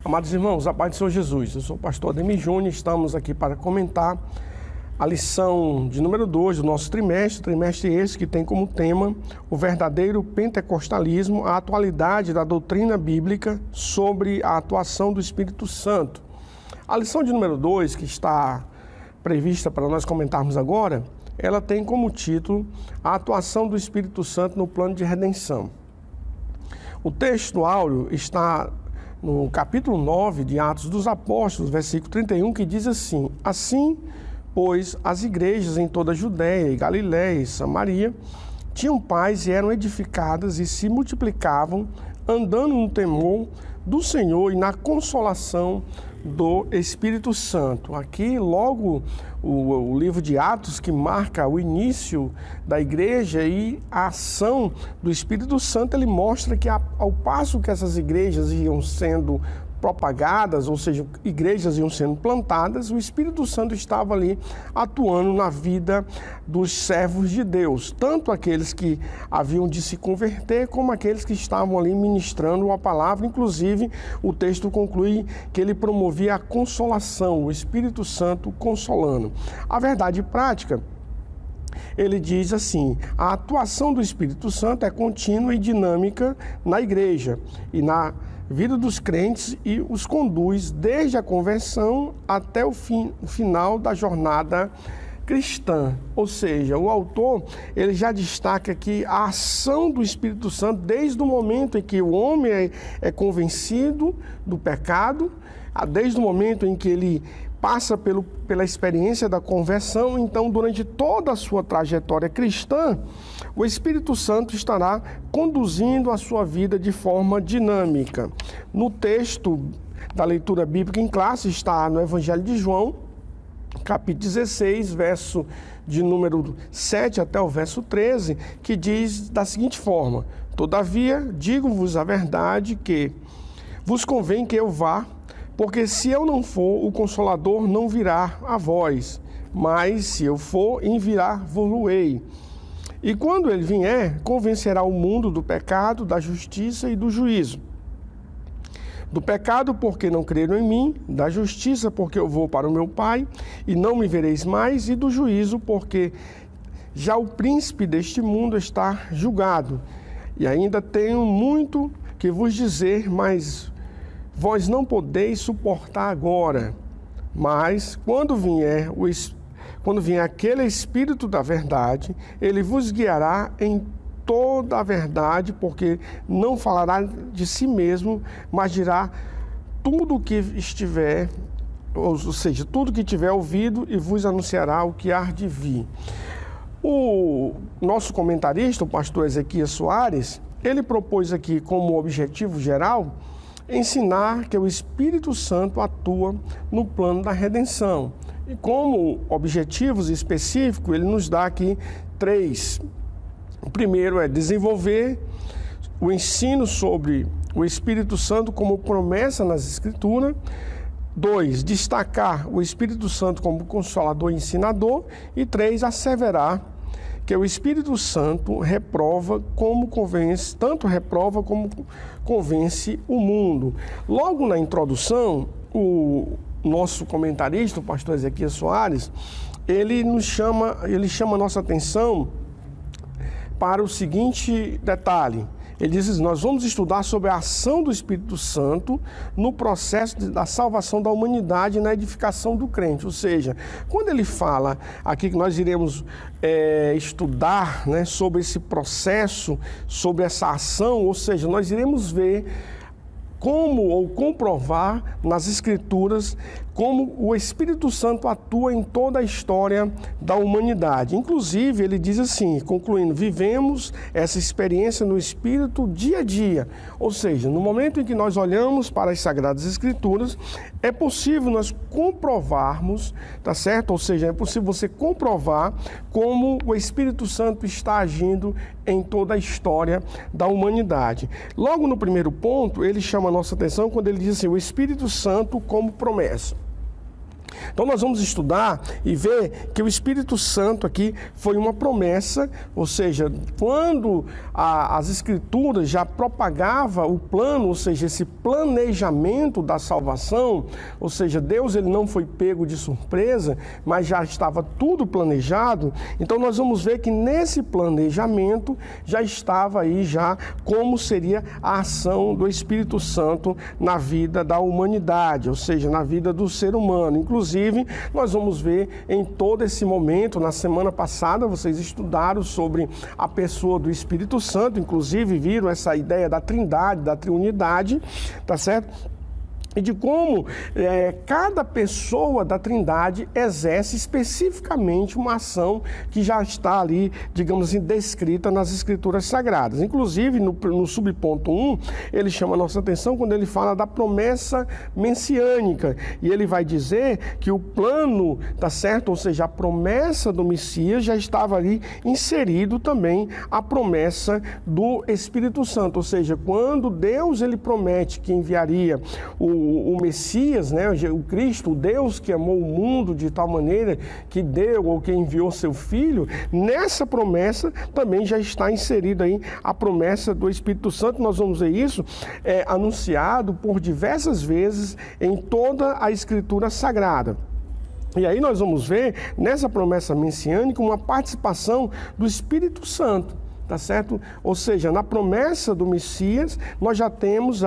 Amados irmãos, a paz do Senhor Jesus. Eu sou o pastor Ademir Júnior, estamos aqui para comentar a lição de número 2 do nosso trimestre esse que tem como tema o verdadeiro pentecostalismo, a atualidade da doutrina bíblica sobre a atuação do Espírito Santo. A lição de número 2, que está prevista para nós comentarmos agora, ela tem como título a atuação do Espírito Santo no plano de redenção. O texto áureo está no capítulo 9 de Atos dos Apóstolos, versículo 31, que diz assim: Assim, pois, as igrejas em toda a Judéia e Galiléia e Samaria tinham paz e eram edificadas e se multiplicavam, andando no temor do Senhor e na consolação do Espírito Santo. Aqui, logo, o livro de Atos, que marca o início da igreja e a ação do Espírito Santo, ele mostra que ao passo que essas igrejas iam sendo propagadas, ou seja, igrejas iam sendo plantadas, o Espírito Santo estava ali atuando na vida dos servos de Deus, tanto aqueles que haviam de se converter, como aqueles que estavam ali ministrando a palavra. Inclusive, o texto conclui que ele promovia a consolação, o Espírito Santo consolando. A verdade prática, ele diz assim: a atuação do Espírito Santo é contínua e dinâmica na igreja e na vida dos crentes e os conduz desde a conversão até o final da jornada cristã. Ou seja, o autor ele já destaca que a ação do Espírito Santo desde o momento em que o homem é convencido do pecado, desde o momento em que ele passa pela experiência da conversão. Então, durante toda a sua trajetória cristã, o Espírito Santo estará conduzindo a sua vida de forma dinâmica. No texto da leitura bíblica em classe está no Evangelho de João, capítulo 16, verso de número 7 até o verso 13, que diz da seguinte forma: Todavia, digo-vos a verdade que vos convém que eu vá, porque se eu não for, o Consolador não virá a vós, mas se eu for, enviar-vos-ei. E quando ele vier, convencerá o mundo do pecado, da justiça e do juízo. Do pecado, porque não creram em mim; da justiça, porque eu vou para o meu Pai, e não me vereis mais; e do juízo, porque já o príncipe deste mundo está julgado. E ainda tenho muito que vos dizer, mas vós não podeis suportar agora. Mas quando vier aquele Espírito da verdade, ele vos guiará em toda a verdade, porque não falará de si mesmo, mas dirá tudo o que estiver, ou seja, tudo que tiver ouvido, e vos anunciará o que há de vir. O nosso comentarista, o pastor Ezequias Soares, ele propôs aqui como objetivo geral ensinar que o Espírito Santo atua no plano da redenção. E como objetivos específicos, ele nos dá aqui 3. O primeiro é desenvolver o ensino sobre o Espírito Santo como promessa nas Escrituras. 2, destacar o Espírito Santo como consolador e ensinador. E 3, asseverar que o Espírito Santo reprova como convence, tanto reprova como convence o mundo. Logo na introdução, o nosso comentarista, o pastor Ezequias Soares, ele chama a nossa atenção para o seguinte detalhe. Ele diz assim: nós vamos estudar sobre a ação do Espírito Santo no processo da salvação da humanidade e na edificação do crente. Ou seja, quando ele fala aqui que nós iremos estudar, né, sobre esse processo, sobre essa ação, ou seja, nós iremos ver como ou comprovar nas Escrituras como o Espírito Santo atua em toda a história da humanidade. Inclusive, ele diz assim, concluindo: vivemos essa experiência no Espírito dia a dia. Ou seja, no momento em que nós olhamos para as Sagradas Escrituras, é possível nós comprovarmos, tá certo? Ou seja, é possível você comprovar como o Espírito Santo está agindo em toda a história da humanidade. Logo no primeiro ponto, ele chama a nossa atenção quando ele diz assim: o Espírito Santo como promessa. Então nós vamos estudar e ver que o Espírito Santo aqui foi uma promessa, ou seja, quando as Escrituras já propagava o plano, ou seja, esse planejamento da salvação, ou seja, Deus ele não foi pego de surpresa, mas já estava tudo planejado. Então nós vamos ver que nesse planejamento já estava aí já como seria a ação do Espírito Santo na vida da humanidade, ou seja, na vida do ser humano. Inclusive, nós vamos ver em todo esse momento, na semana passada, vocês estudaram sobre a pessoa do Espírito Santo, inclusive viram essa ideia da trindade, da triunidade, tá certo? E de como cada pessoa da Trindade exerce especificamente uma ação que já está ali, digamos assim, descrita nas Escrituras Sagradas. Inclusive, no subponto 1, ele chama a nossa atenção quando ele fala da promessa messiânica. E ele vai dizer que o plano, tá certo? Ou seja, a promessa do Messias já estava ali inserido também a promessa do Espírito Santo. Ou seja, quando Deus ele promete que enviaria o Messias, né, o Cristo, o Deus que amou o mundo de tal maneira que deu ou que enviou seu Filho, nessa promessa também já está inserida aí a promessa do Espírito Santo. Nós vamos ver isso anunciado por diversas vezes em toda a Escritura Sagrada. E aí nós vamos ver nessa promessa messiânica uma participação do Espírito Santo. Tá certo? Ou seja, na promessa do Messias, nós já temos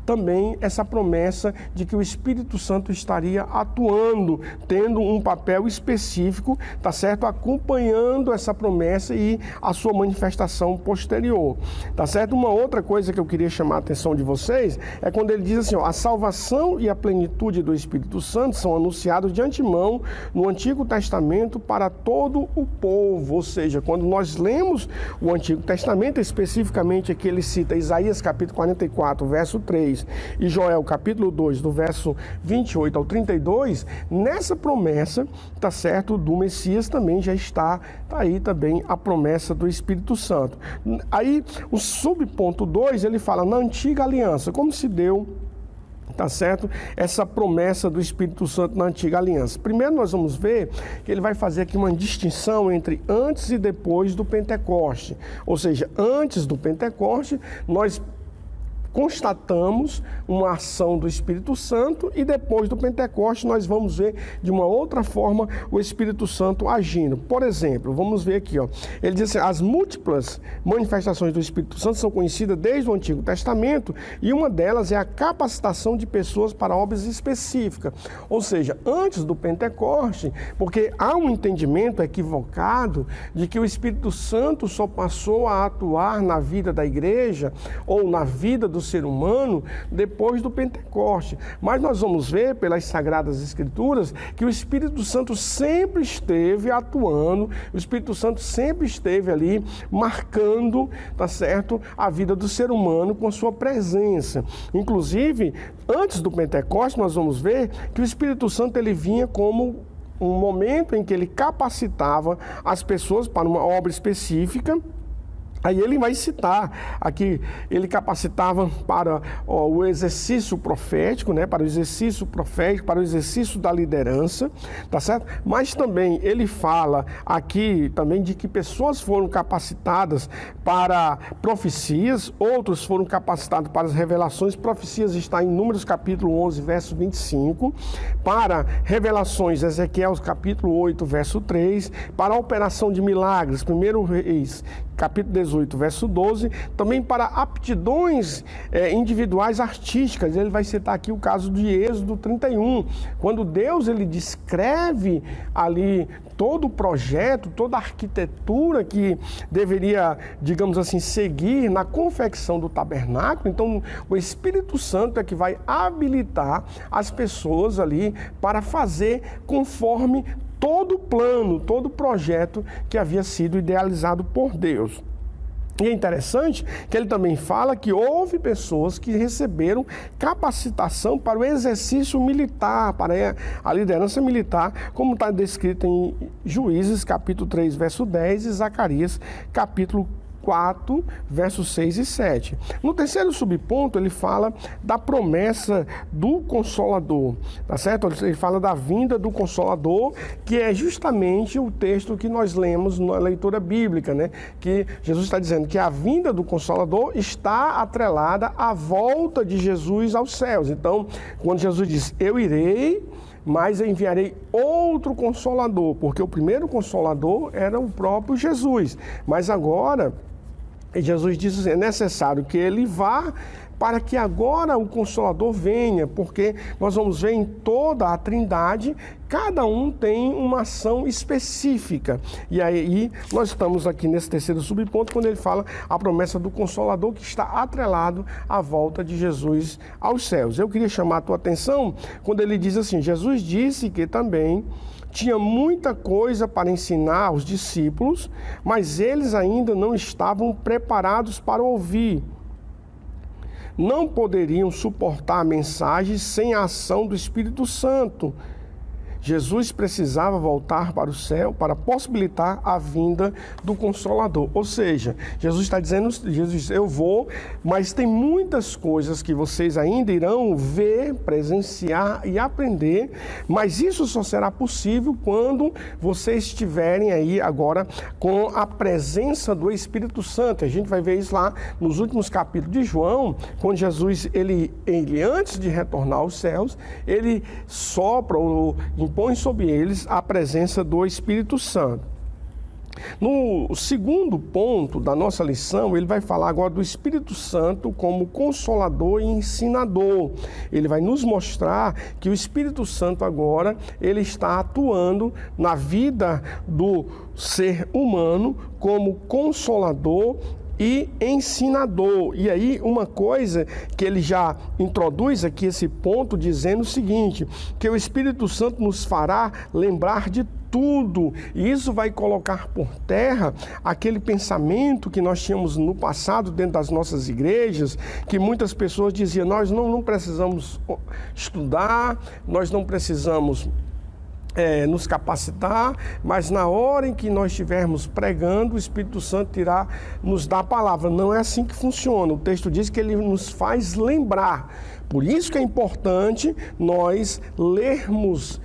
também essa promessa de que o Espírito Santo estaria atuando, tendo um papel específico, tá certo? Acompanhando essa promessa e a sua manifestação posterior, tá certo? Uma outra coisa que eu queria chamar a atenção de vocês é quando ele diz assim, ó, a salvação e a plenitude do Espírito Santo são anunciados de antemão no Antigo Testamento para todo o povo, ou seja, quando nós lemos o Antigo Testamento, especificamente aqui ele cita Isaías capítulo 44, verso 3 e Joel capítulo 2, do verso 28 ao 32, nessa promessa, tá certo, do Messias também já está aí também a promessa do Espírito Santo. Aí o subponto 2, ele fala na antiga aliança, como se deu, tá certo? Essa promessa do Espírito Santo na antiga aliança. Primeiro nós vamos ver que ele vai fazer aqui uma distinção entre antes e depois do Pentecoste. Ou seja, antes do Pentecoste, nós constatamos uma ação do Espírito Santo e depois do Pentecoste nós vamos ver de uma outra forma o Espírito Santo agindo. Por exemplo, vamos ver aqui, ó. Ele diz assim, as múltiplas manifestações do Espírito Santo são conhecidas desde o Antigo Testamento e uma delas é a capacitação de pessoas para obras específicas. Ou seja, antes do Pentecoste, porque há um entendimento equivocado de que o Espírito Santo só passou a atuar na vida da igreja ou na vida do ser humano depois do Pentecoste. Mas nós vamos ver pelas Sagradas Escrituras que o Espírito Santo sempre esteve atuando, o Espírito Santo sempre esteve ali marcando, tá certo, a vida do ser humano com a sua presença. Inclusive, antes do Pentecoste, nós vamos ver que o Espírito Santo ele vinha como um momento em que ele capacitava as pessoas para uma obra específica. Aí ele vai citar aqui, ele capacitava para o exercício profético, né, para o exercício profético, para o exercício da liderança, tá certo? Mas também ele fala aqui também de que pessoas foram capacitadas para profecias, outros foram capacitados para as revelações. Profecias está em Números capítulo 11, verso 25, para revelações, Ezequiel capítulo 8, verso 3, para a operação de milagres, 1 Reis capítulo 18, verso 12, também para aptidões individuais artísticas. Ele vai citar aqui o caso de Êxodo 31, quando Deus ele descreve ali todo o projeto, toda a arquitetura que deveria, digamos assim, seguir na confecção do tabernáculo. Então, o Espírito Santo é que vai habilitar as pessoas ali para fazer conforme todo o plano, todo o projeto que havia sido idealizado por Deus. E é interessante que ele também fala que houve pessoas que receberam capacitação para o exercício militar, para a liderança militar, como está descrito em Juízes, capítulo 3, verso 10, e Zacarias, capítulo 4, versos 6 e 7. No terceiro subponto, ele fala da promessa do Consolador, tá certo? Ele fala da vinda do Consolador, que é justamente o texto que nós lemos na leitura bíblica, né? Que Jesus está dizendo que a vinda do Consolador está atrelada à volta de Jesus aos céus. Então, quando Jesus diz, eu irei, mas enviarei outro Consolador, porque o primeiro Consolador era o próprio Jesus. Mas agora, Jesus diz assim, é necessário que ele vá para que agora o Consolador venha, porque nós vamos ver em toda a Trindade, cada um tem uma ação específica. E aí nós estamos aqui nesse terceiro subponto, quando ele fala a promessa do Consolador que está atrelado à volta de Jesus aos céus. Eu queria chamar a tua atenção quando ele diz assim, Jesus disse que também tinha muita coisa para ensinar aos discípulos, mas eles ainda não estavam preparados para ouvir. Não poderiam suportar a mensagem sem a ação do Espírito Santo. Jesus precisava voltar para o céu para possibilitar a vinda do Consolador. Ou seja, Jesus está dizendo, Jesus diz, eu vou, mas tem muitas coisas que vocês ainda irão ver, presenciar e aprender, mas isso só será possível quando vocês estiverem aí agora com a presença do Espírito Santo. A gente vai ver isso lá nos últimos capítulos de João, quando Jesus, ele antes de retornar aos céus, ele sopra ou impõe sobre eles a presença do Espírito Santo. No segundo ponto da nossa lição, ele vai falar agora do Espírito Santo como consolador e ensinador. Ele vai nos mostrar que o Espírito Santo agora, ele está atuando na vida do ser humano como consolador e ensinador. E aí uma coisa que ele já introduz aqui esse ponto dizendo o seguinte, que o Espírito Santo nos fará lembrar de tudo, e isso vai colocar por terra aquele pensamento que nós tínhamos no passado dentro das nossas igrejas, que muitas pessoas diziam, nós não precisamos estudar, nós não precisamos nos capacitar, mas na hora em que nós estivermos pregando, o Espírito Santo irá nos dar a palavra. Não é assim que funciona. O texto diz que ele nos faz lembrar. Por isso que é importante nós lermos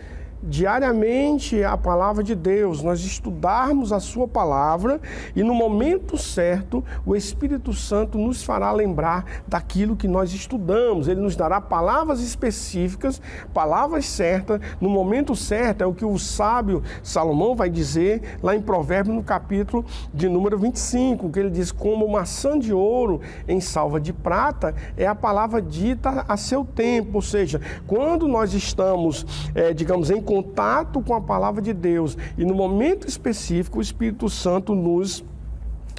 diariamente a palavra de Deus, nós estudarmos a sua palavra e no momento certo o Espírito Santo nos fará lembrar daquilo que nós estudamos. Ele nos dará palavras específicas, palavras certas, no momento certo. É o que o sábio Salomão vai dizer lá em Provérbios no capítulo de número 25, que ele diz, como maçã de ouro em salva de prata é a palavra dita a seu tempo. Ou seja, quando nós estamos, digamos, em contato com a palavra de Deus e no momento específico o Espírito Santo nos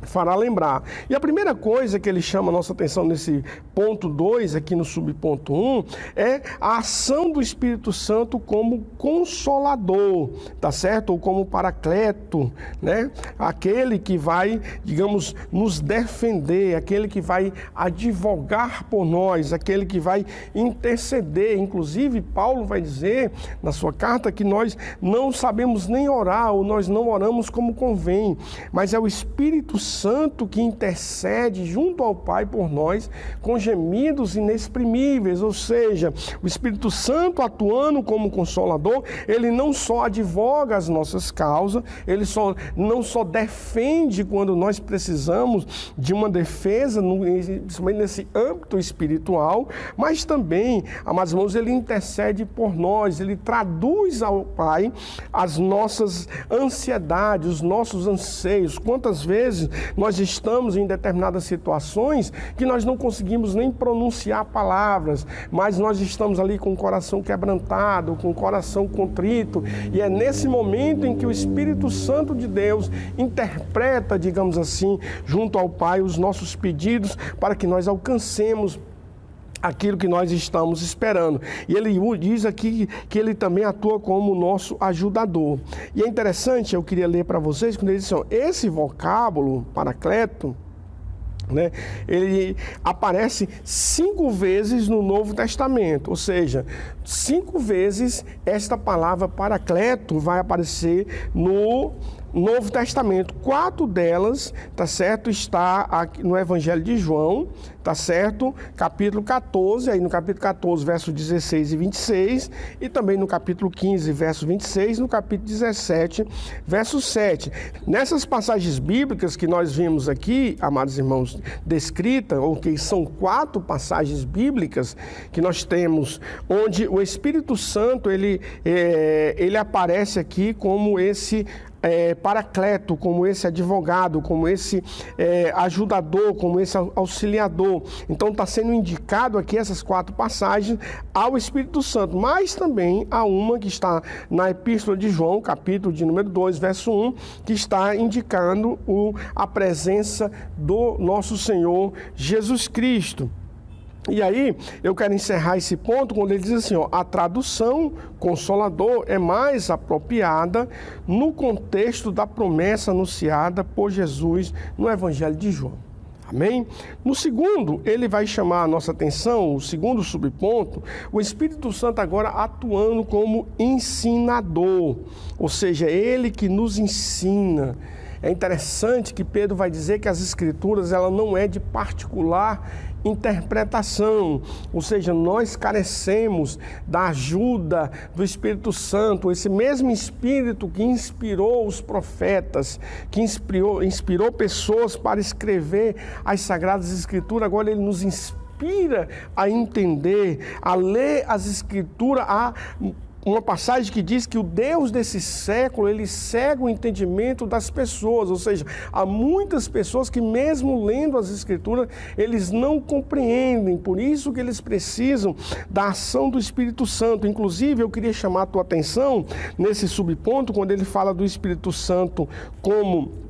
fará lembrar. E a primeira coisa que ele chama a nossa atenção nesse ponto 2, aqui no subponto 1, é a ação do Espírito Santo como consolador, tá certo? Ou como paracleto, né? Aquele que vai, digamos, nos defender, aquele que vai advogar por nós, aquele que vai interceder. Inclusive, Paulo vai dizer na sua carta que nós não sabemos nem orar, ou nós não oramos como convém, mas é o Espírito Santo que intercede junto ao Pai por nós com gemidos inexprimíveis. Ou seja, o Espírito Santo atuando como consolador, ele não só advoga as nossas causas, ele não só defende quando nós precisamos de uma defesa, principalmente nesse âmbito espiritual, mas também, amados irmãos, ele intercede por nós, ele traduz ao Pai as nossas ansiedades, os nossos anseios. Quantas vezes nós estamos em determinadas situações que nós não conseguimos nem pronunciar palavras, mas nós estamos ali com o coração quebrantado, com o coração contrito, e é nesse momento em que o Espírito Santo de Deus interpreta, digamos assim, junto ao Pai, os nossos pedidos para que nós alcancemos aquilo que nós estamos esperando. E ele diz aqui que ele também atua como nosso ajudador. E é interessante, eu queria ler para vocês, quando ele diz assim, esse vocábulo, paracleto, né, ele aparece 5 vezes no Novo Testamento, ou seja, 5 vezes esta palavra paracleto vai aparecer no Novo Testamento. 4 delas, tá certo, está aqui no Evangelho de João, tá certo? Capítulo 14, aí no capítulo 14, versos 16 e 26, e também no capítulo 15, verso 26, no capítulo 17, verso 7. Nessas passagens bíblicas que nós vimos aqui, amados irmãos, descritas, ou que são 4 passagens bíblicas que nós temos, onde o Espírito Santo, ele aparece aqui como esse paracleto, como esse advogado, como esse ajudador, como esse auxiliador. Então está sendo indicado aqui essas 4 passagens ao Espírito Santo, mas também há uma que está na Epístola de João, capítulo de número 2, verso 1, que está indicando a presença do nosso Senhor Jesus Cristo. E aí, eu quero encerrar esse ponto quando ele diz assim, ó, a tradução consolador é mais apropriada no contexto da promessa anunciada por Jesus no Evangelho de João. Amém? No segundo, ele vai chamar a nossa atenção, o segundo subponto, o Espírito Santo agora atuando como ensinador, ou seja, ele que nos ensina. É interessante que Pedro vai dizer que as Escrituras, ela não é de particular interpretação, ou seja, nós carecemos da ajuda do Espírito Santo, esse mesmo Espírito que inspirou os profetas, que inspirou pessoas para escrever as Sagradas Escrituras, agora ele nos inspira a entender, a ler as Escrituras, uma passagem que diz que o Deus desse século, ele cega o entendimento das pessoas, ou seja, há muitas pessoas que mesmo lendo as Escrituras, eles não compreendem, por isso que eles precisam da ação do Espírito Santo. Inclusive, eu queria chamar a tua atenção nesse subponto, quando ele fala do Espírito Santo como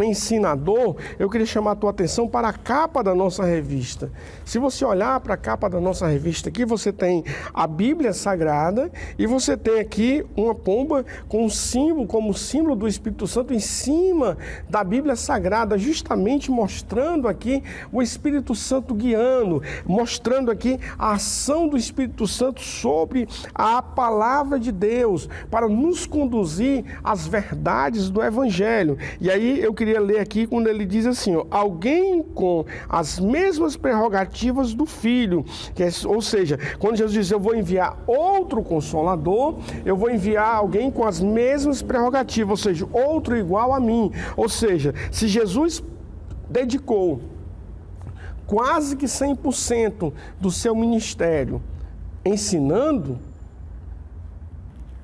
ensinador, eu queria chamar a tua atenção para a capa da nossa revista. Se você olhar para a capa da nossa revista aqui, você tem a Bíblia Sagrada e você tem aqui uma pomba com um símbolo, como símbolo do Espírito Santo em cima da Bíblia Sagrada, justamente mostrando aqui o Espírito Santo guiando, mostrando aqui a ação do Espírito Santo sobre a palavra de Deus, para nos conduzir às verdades do Evangelho. E aí eu queria ler aqui quando ele diz assim, ó, alguém com as mesmas prerrogativas do Filho, ou seja, quando Jesus diz, eu vou enviar outro Consolador, eu vou enviar alguém com as mesmas prerrogativas, ou seja, outro igual a mim. Ou seja, se Jesus dedicou quase que 100% do seu ministério ensinando,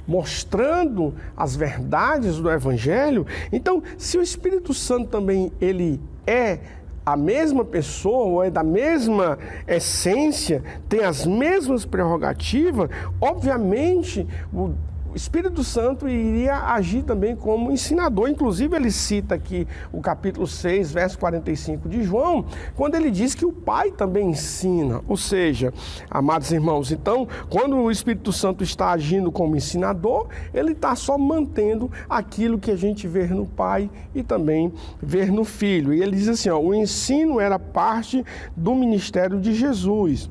mostrando as verdades do Evangelho, então, se o Espírito Santo também, ele é a mesma pessoa, ou é da mesma essência, tem as mesmas prerrogativas, obviamente, o Espírito Santo iria agir também como ensinador. Inclusive, ele cita aqui o capítulo 6, verso 45 de João, quando ele diz que o Pai também ensina. Ou seja, amados irmãos, então, quando o Espírito Santo está agindo como ensinador, ele está só mantendo aquilo que a gente vê no Pai e também vê no Filho. E ele diz assim, ó, o ensino era parte do ministério de Jesus.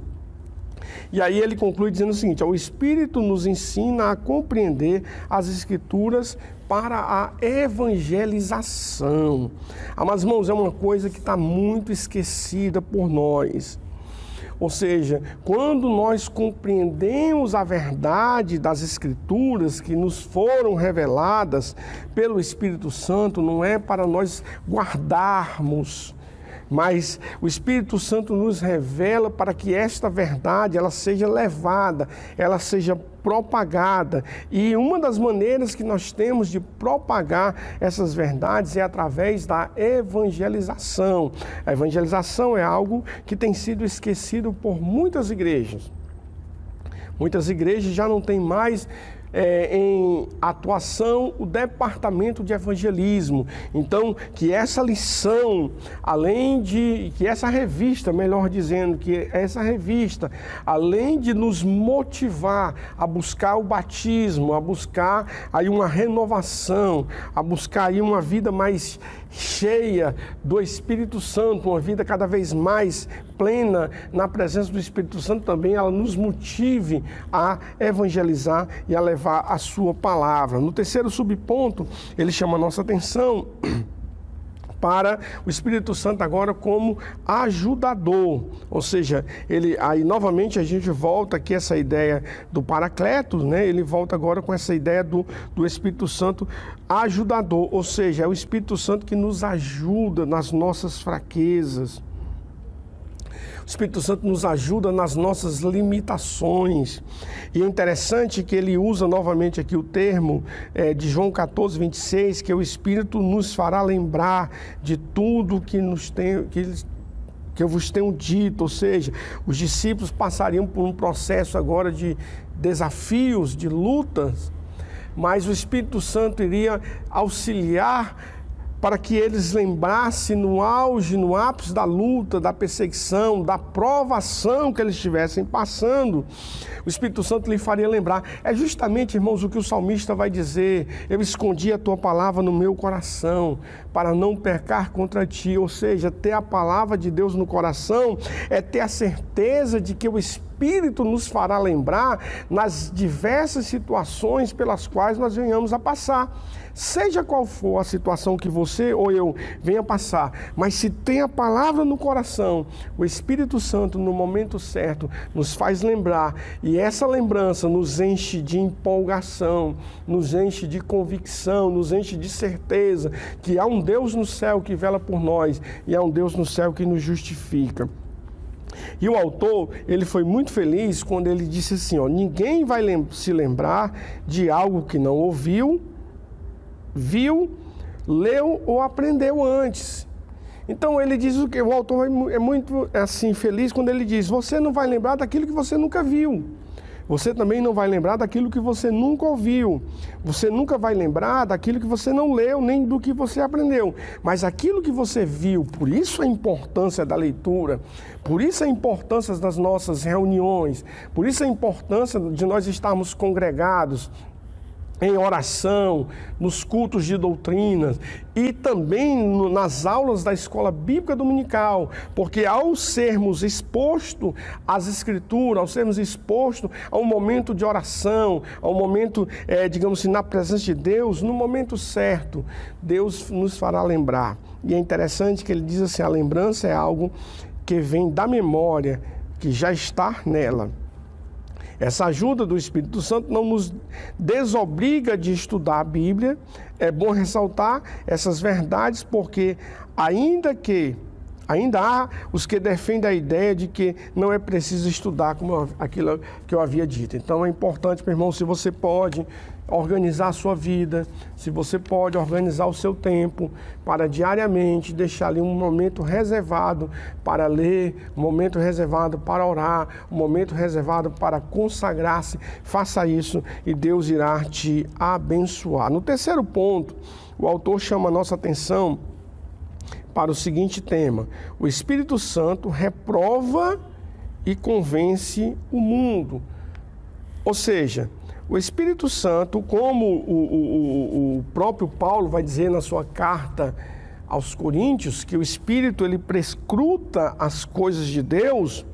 E aí ele conclui dizendo o seguinte, ó, o Espírito nos ensina a compreender as Escrituras para a evangelização. Amados irmãos, é uma coisa que está muito esquecida por nós. Ou seja, quando nós compreendemos a verdade das Escrituras que nos foram reveladas pelo Espírito Santo, não é para nós guardarmos, mas o Espírito Santo nos revela para que esta verdade ela seja levada, ela seja propagada. E uma das maneiras que nós temos de propagar essas verdades é através da evangelização. A evangelização é algo que tem sido esquecido por muitas igrejas. Muitas igrejas já não têm mais em atuação o departamento de evangelismo. Então, que essa lição, além de que essa revista, melhor dizendo, que essa revista, além de nos motivar a buscar o batismo, a buscar aí uma renovação, a buscar aí uma vida mais cheia do Espírito Santo, uma vida cada vez mais plena na presença do Espírito Santo, também ela nos motive a evangelizar e a levar levar a sua palavra. No terceiro subponto, ele chama a nossa atenção para o Espírito Santo agora como ajudador, ou seja, aí novamente a gente volta aqui essa ideia do Paracletos, né? Ele volta agora com essa ideia do Espírito Santo ajudador, ou seja, é o Espírito Santo que nos ajuda nas nossas fraquezas. O Espírito Santo nos ajuda nas nossas limitações. E é interessante que ele usa novamente aqui o termo de João 14, 26, que o Espírito nos fará lembrar de tudo que eu vos tenho dito. Ou seja, os discípulos passariam por um processo agora de desafios, de lutas, mas o Espírito Santo iria auxiliar para que eles lembrassem no auge, no ápice da luta, da perseguição, da provação que eles estivessem passando. O Espírito Santo lhe faria lembrar. É justamente, irmãos, o que o salmista vai dizer: eu escondi a tua palavra no meu coração, para não pecar contra ti. Ou seja, ter a palavra de Deus no coração é ter a certeza de que o Espírito nos fará lembrar nas diversas situações pelas quais nós venhamos a passar. Seja qual for a situação que você ou eu venha passar, mas se tem a palavra no coração, o Espírito Santo, no momento certo, nos faz lembrar, e essa lembrança nos enche de empolgação, nos enche de convicção, nos enche de certeza que há um Deus no céu que vela por nós e há um Deus no céu que nos justifica. E o autor, ele foi muito feliz quando ele disse assim, ninguém vai se lembrar de algo que não ouviu, viu, leu ou aprendeu antes. Então ele diz o que o autor é muito assim feliz quando ele diz: você não vai lembrar daquilo que você nunca viu. Você também não vai lembrar daquilo que você nunca ouviu. Você nunca vai lembrar daquilo que você não leu, nem do que você aprendeu. Mas aquilo que você viu, por isso a importância da leitura, por isso a importância das nossas reuniões, por isso a importância de nós estarmos congregados em oração, nos cultos de doutrinas e também nas aulas da escola bíblica dominical, porque ao sermos expostos às escrituras, ao sermos expostos a um momento de oração, a um momento, digamos assim, na presença de Deus, no momento certo, Deus nos fará lembrar. E é interessante que ele diz assim, a lembrança é algo que vem da memória, que já está nela. Essa ajuda do Espírito Santo não nos desobriga de estudar a Bíblia. É bom ressaltar essas verdades, porque ainda há os que defendem a ideia de que não é preciso estudar como aquilo que eu havia dito. Então é importante, meu irmão, se você pode organizar a sua vida, se você pode organizar o seu tempo para diariamente deixar ali um momento reservado para ler, um momento reservado para orar, um momento reservado para consagrar-se, faça isso e Deus irá te abençoar. No terceiro ponto, o autor chama a nossa atenção para o seguinte tema: o Espírito Santo reprova e convence o mundo. Ou seja, o Espírito Santo, como o próprio Paulo vai dizer na sua carta aos Coríntios, que o Espírito ele prescruta as coisas de Deus,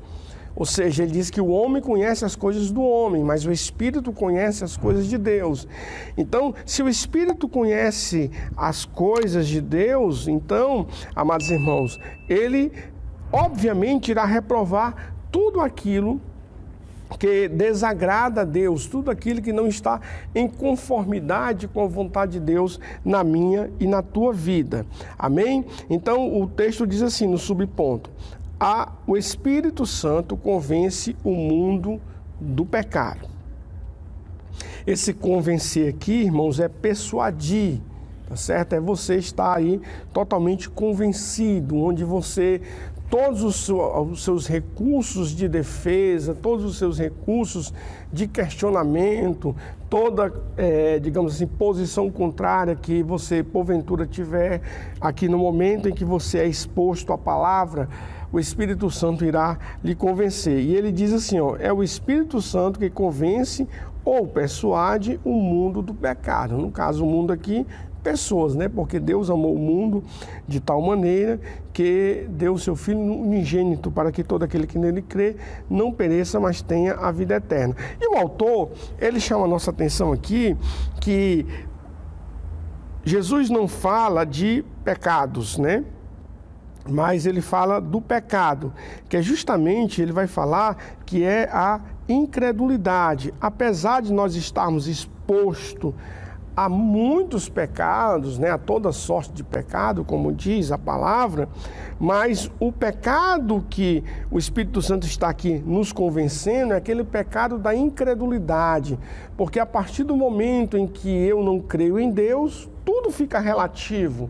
ou seja, ele diz que o homem conhece as coisas do homem, mas o Espírito conhece as coisas de Deus. Então, se o Espírito conhece as coisas de Deus, então, amados irmãos, ele obviamente irá reprovar tudo aquilo que desagrada a Deus, tudo aquilo que não está em conformidade com a vontade de Deus na minha e na tua vida. Amém? Então, o texto diz assim, no subponto: o Espírito Santo convence o mundo do pecado. Esse convencer aqui, irmãos, é persuadir, tá certo? É você estar aí totalmente convencido, onde você... todos os seus recursos de defesa, todos os seus recursos de questionamento, toda, digamos assim, posição contrária que você, porventura, tiver aqui no momento em que você é exposto à palavra, o Espírito Santo irá lhe convencer. E ele diz assim, é o Espírito Santo que convence ou persuade o mundo do pecado. No caso, o mundo aqui, pessoas, né? Porque Deus amou o mundo de tal maneira que deu o seu Filho unigênito para que todo aquele que nele crê não pereça, mas tenha a vida eterna. E o autor, ele chama a nossa atenção aqui que Jesus não fala de pecados, né? Mas ele fala do pecado, que é justamente, ele vai falar que é a incredulidade. Apesar de nós estarmos expostos a muitos pecados, né, a toda sorte de pecado, como diz a palavra, mas o pecado que o Espírito Santo está aqui nos convencendo é aquele pecado da incredulidade, porque a partir do momento em que eu não creio em Deus, tudo fica relativo.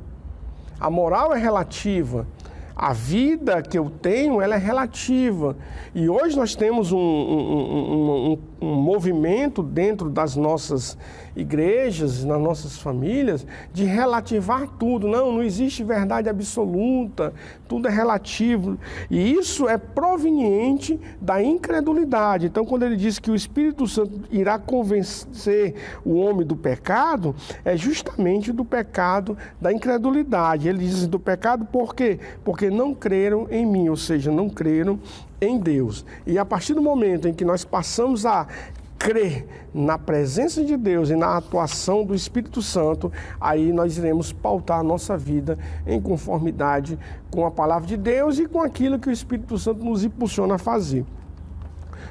A moral é relativa. A vida que eu tenho, ela é relativa. E hoje nós temos um movimento dentro das nossas igrejas, nas nossas famílias, de relativar tudo. Não existe verdade absoluta, tudo é relativo. E isso é proveniente da incredulidade. Então, quando ele diz que o Espírito Santo irá convencer o homem do pecado, é justamente do pecado da incredulidade. Ele diz do pecado por quê? Porque não creram em mim, ou seja, não creram em Deus. E a partir do momento em que nós passamos a crer na presença de Deus e na atuação do Espírito Santo, aí nós iremos pautar a nossa vida em conformidade com a palavra de Deus e com aquilo que o Espírito Santo nos impulsiona a fazer.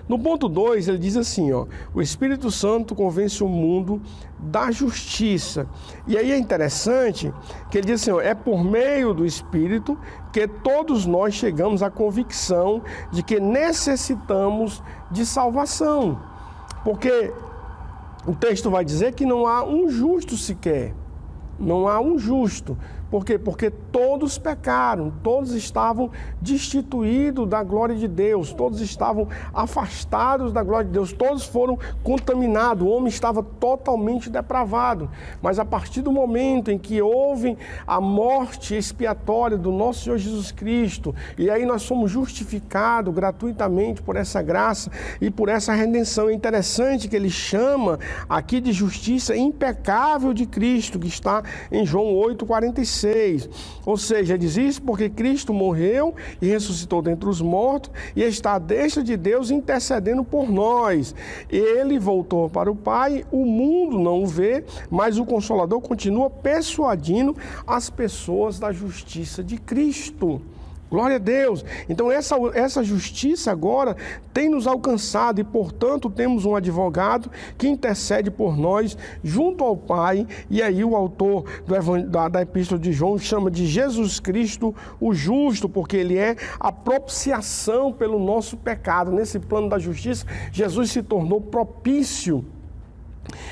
No ponto 2, ele diz assim, o Espírito Santo convence o mundo da justiça. E aí é interessante que ele diz assim, é por meio do Espírito que todos nós chegamos à convicção de que necessitamos de salvação. Porque o texto vai dizer que não há um justo sequer. Não há um justo. Por quê? Porque todos pecaram, todos estavam destituídos da glória de Deus, todos estavam afastados da glória de Deus, todos foram contaminados, o homem estava totalmente depravado. Mas a partir do momento em que houve a morte expiatória do nosso Senhor Jesus Cristo, e aí nós somos justificados gratuitamente por essa graça e por essa redenção. É interessante que ele chama aqui de justiça impecável de Cristo, que está em João 8,46. Ou seja, diz isso porque Cristo morreu e ressuscitou dentre os mortos e está à destra de Deus intercedendo por nós. Ele voltou para o Pai, o mundo não o vê, mas o Consolador continua persuadindo as pessoas da justiça de Cristo. Glória a Deus. Então essa justiça agora tem nos alcançado e, portanto, temos um advogado que intercede por nós junto ao Pai. E aí o autor da Epístola de João chama de Jesus Cristo o justo, porque ele é a propiciação pelo nosso pecado. Nesse plano da justiça, Jesus se tornou propício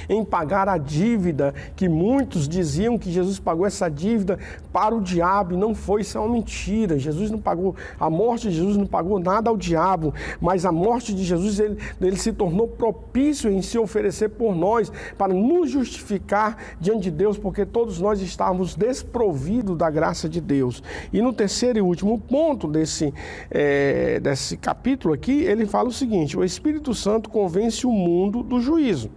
em pagar a dívida, que muitos diziam que Jesus pagou essa dívida para o diabo, e não foi, isso é uma mentira. Jesus não pagou, a morte de Jesus não pagou nada ao diabo, mas a morte de Jesus, ele se tornou propício em se oferecer por nós, para nos justificar diante de Deus, porque todos nós estávamos desprovidos da graça de Deus. E no terceiro e último ponto desse capítulo aqui, ele fala o seguinte: o Espírito Santo convence o mundo do juízo.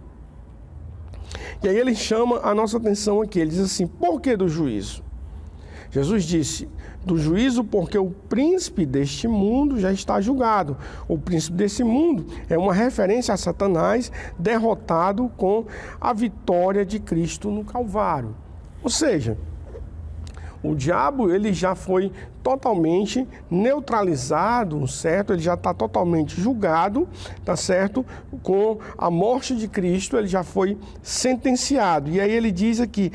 E aí ele chama a nossa atenção aqui, ele diz assim, por que do juízo? Jesus disse, do juízo porque o príncipe deste mundo já está julgado. O príncipe desse mundo é uma referência a Satanás derrotado com a vitória de Cristo no Calvário. Ou seja, o diabo, ele já foi totalmente neutralizado, certo? Ele já está totalmente julgado, tá certo? Com a morte de Cristo, ele já foi sentenciado. E aí ele diz aqui,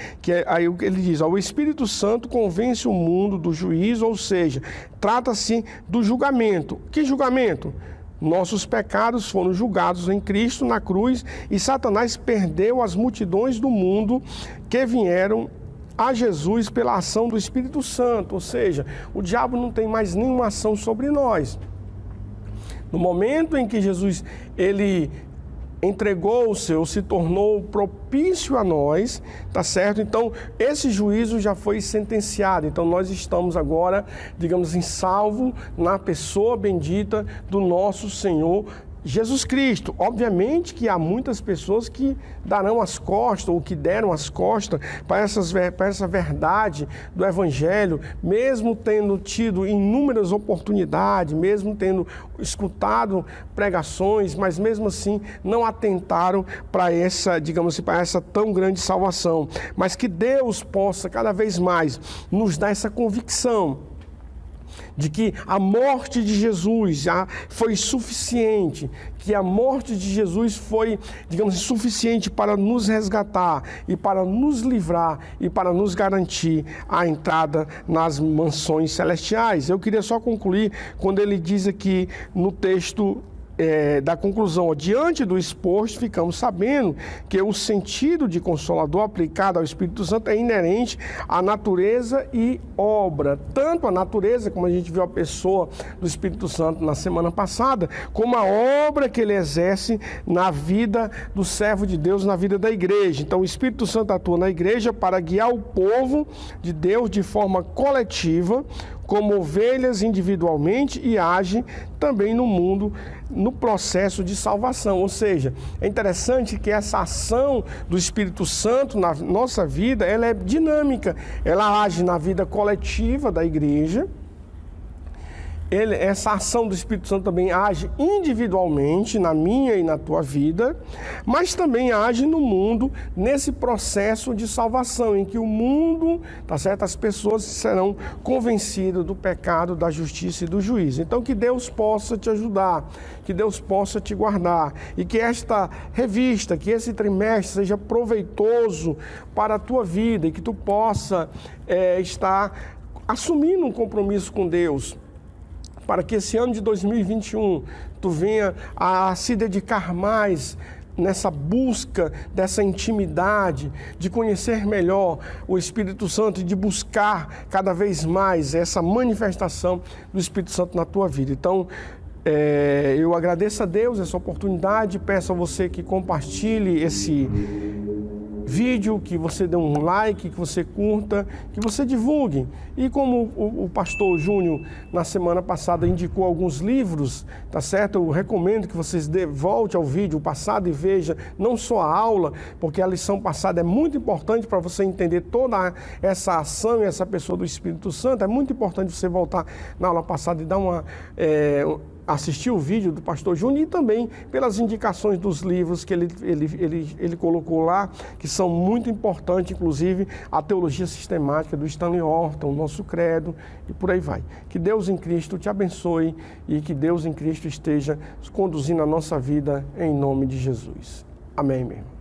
ele diz, o Espírito Santo convence o mundo do juízo, ou seja, trata-se do julgamento. Que julgamento? Nossos pecados foram julgados em Cristo na cruz e Satanás perdeu as multidões do mundo que vieram a Jesus pela ação do Espírito Santo, ou seja, o diabo não tem mais nenhuma ação sobre nós. No momento em que Jesus, ele entregou-se ou se tornou propício a nós, tá certo? Então, esse juízo já foi sentenciado. Então, nós estamos agora, digamos assim, salvo na pessoa bendita do nosso Senhor Jesus Cristo. Obviamente que há muitas pessoas que darão as costas ou que deram as costas para essa verdade do Evangelho, mesmo tendo tido inúmeras oportunidades, mesmo tendo escutado pregações, mas mesmo assim não atentaram para essa, digamos assim, para essa tão grande salvação. Mas que Deus possa cada vez mais nos dar essa convicção de que a morte de Jesus já foi suficiente, que a morte de Jesus foi, digamos, suficiente para nos resgatar e para nos livrar e para nos garantir a entrada nas mansões celestiais. Eu queria só concluir quando ele diz aqui no texto da conclusão: diante do exposto, ficamos sabendo que o sentido de Consolador aplicado ao Espírito Santo é inerente à natureza e obra, tanto a natureza, como a gente viu a pessoa do Espírito Santo na semana passada, como a obra que ele exerce na vida do servo de Deus, na vida da igreja. Então o Espírito Santo atua na igreja para guiar o povo de Deus de forma coletiva, como ovelhas individualmente, e age também no mundo no processo de salvação. Ou seja, é interessante que essa ação do Espírito Santo na nossa vida, ela é dinâmica, ela age na vida coletiva da igreja. Essa ação do Espírito Santo também age individualmente na minha e na tua vida, mas também age no mundo nesse processo de salvação, em que o mundo, tá certo? As pessoas serão convencidas do pecado, da justiça e do juízo. Então que Deus possa te ajudar, que Deus possa te guardar, e que esta revista, que esse trimestre seja proveitoso para a tua vida, e que tu possa estar assumindo um compromisso com Deus, para que esse ano de 2021 tu venha a se dedicar mais nessa busca dessa intimidade, de conhecer melhor o Espírito Santo e de buscar cada vez mais essa manifestação do Espírito Santo na tua vida. Então, eu agradeço a Deus essa oportunidade, peço a você que compartilhe esse vídeo, que você dê um like, que você curta, que você divulgue. E como o pastor Júnior na semana passada indicou alguns livros, tá certo? Eu recomendo que vocês volte ao vídeo passado e veja não só a aula, porque a lição passada é muito importante para você entender toda essa ação e essa pessoa do Espírito Santo. É muito importante você voltar na aula passada e dar assistir o vídeo do pastor Júnior, e também pelas indicações dos livros que ele colocou lá, que são muito importantes, inclusive a Teologia Sistemática do Stanley Horton, o Nosso Credo, e por aí vai. Que Deus em Cristo te abençoe e que Deus em Cristo esteja conduzindo a nossa vida em nome de Jesus. Amém, meu irmão.